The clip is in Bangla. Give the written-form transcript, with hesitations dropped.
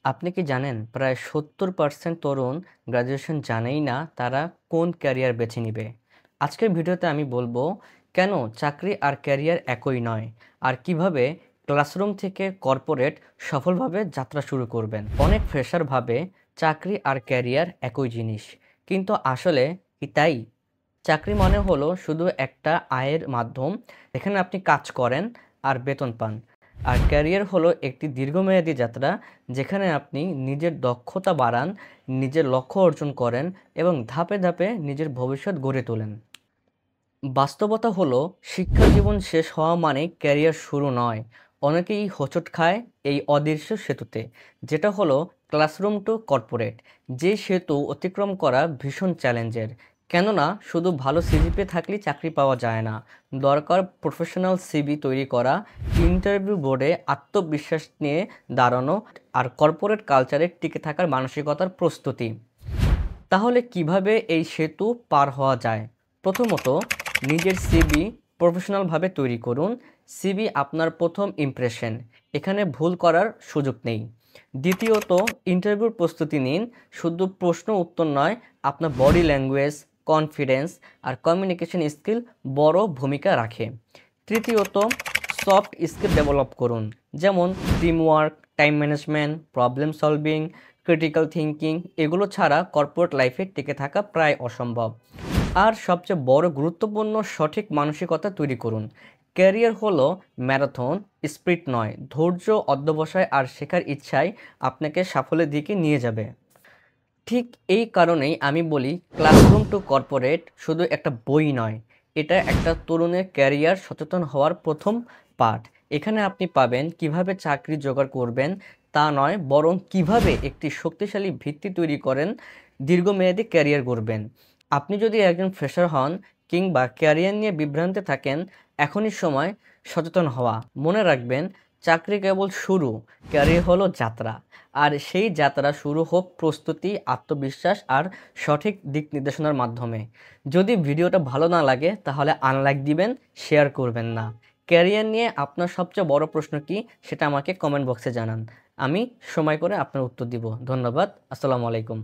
আপনি কি জানেন প্রায় ৭০% তরুণ গ্র্যাজুয়েশন জানেই না তারা কোন ক্যারিয়ার বেছে নিবে। আজকের ভিডিওতে আমি বলবো কেন চাকরি আর ক্যারিয়ার একই নয়, আর কিভাবে ক্লাসরুম থেকে কর্পোরেট সফলভাবে যাত্রা শুরু করবেন। অনেক ফ্রেশার ভাবে চাকরি আর ক্যারিয়ার একই জিনিস, কিন্তু আসলে কি তাই? চাকরি মানে হলো শুধু একটা আয়ের মাধ্যম, এখানে আপনি কাজ করেন আর বেতন পান। আর ক্যারিয়ার হলো একটি দীর্ঘমেয়াদী যাত্রা, যেখানে আপনি নিজের দক্ষতা বাড়ান, নিজের লক্ষ্য অর্জন করেন এবং ধাপে ধাপে নিজের ভবিষ্যৎ গড়ে তোলেন। বাস্তবতা হলো শিক্ষা জীবন শেষ হওয়া মানে ক্যারিয়ার শুরু নয়। অনেকেই হোঁচট খায় এই অদৃশ্য সেতুতে, যেটা হলো ক্লাসরুম টু কর্পোরেট। যে সেতু অতিক্রম করা ভীষণ চ্যালেঞ্জের, কেননা শুধু ভালো সিজিপি থাকলেই চাকরি পাওয়া যায় না। দরকার প্রফেশনাল সিভি তৈরি করা, ইন্টারভিউ বোর্ডে আত্মবিশ্বাস নিয়ে দাঁড়ানো, আর কর্পোরেট কালচারে টিকে থাকার মানসিকতার প্রস্তুতি। তাহলে কিভাবে এই সেতু পার হওয়া যায়? প্রথমত, নিজের সিভি প্রফেশনালভাবে তৈরি করুন। সিভি আপনার প্রথম ইমপ্রেশন, এখানে ভুল করার সুযোগ নেই। দ্বিতীয়ত, ইন্টারভিউর প্রস্তুতি নিন। শুধু প্রশ্ন উত্তর নয়, আপনার বডি ল্যাঙ্গুয়েজ, কনফিডেন্স আর কমিউনিকেশন স্কিল বড় ভূমিকা রাখে। তৃতীয়ত, সফট স্কিল ডেভেলপ করুন, যেমন teamwork, time management, problem solving, critical thinking. এগুলো ছাড়া কর্পোরেট লাইফে টিকে থাকা প্রায় অসম্ভব। আর সবচেয়ে বড় গুরুত্বপূর্ণ, সঠিক মানসিকতা তৈরি করুন। ক্যারিয়ার হলো ম্যারাথন, স্প্রিন্ট নয়। ধৈর্য, অধ্যবসায় আর শেখার ইচ্ছাই আপনাকে সাফল্যের দিকে নিয়ে যাবে। ঠিক এই কারণেই আমি বলি, ক্লাসরুম টু কর্পোরেট শুধু একটা বই নয়, এটা একটা তরুণের ক্যারিয়ার সচেতন হওয়ার প্রথম পাঠ। এখানে আপনি পাবেন কিভাবে চাকরি জোগাড় করবেন তা নয়, বরং কিভাবে একটি শক্তিশালী ভিত্তি তৈরি করেন, দীর্ঘমেয়াদী ক্যারিয়ার গড়বেন। আপনি যদি একজন ফ্রেশার হন কিংবা ক্যারিয়ার নিয়ে বিভ্রান্তে থাকেন, এখনই সময় সচেতন হওয়া। মনে রাখবেন, চাকরি কেবল শুরু, ক্যারিয়ার হলো যাত্রা। আর সেই যাত্রা শুরু হোক প্রস্তুতি, আত্মবিশ্বাস আর সঠিক দিক নির্দেশনার মাধ্যমে। যদি ভিডিওটা ভালো না লাগে তাহলে আনলাইক দিবেন, শেয়ার করবেন না। ক্যারিয়ার নিয়ে আপনার সবচেয়ে বড় প্রশ্ন কি, সেটা আমাকে কমেন্ট বক্সে জানান। আমি সময় করে আপনার উত্তর দিব। ধন্যবাদ। আসসালামু আলাইকুম।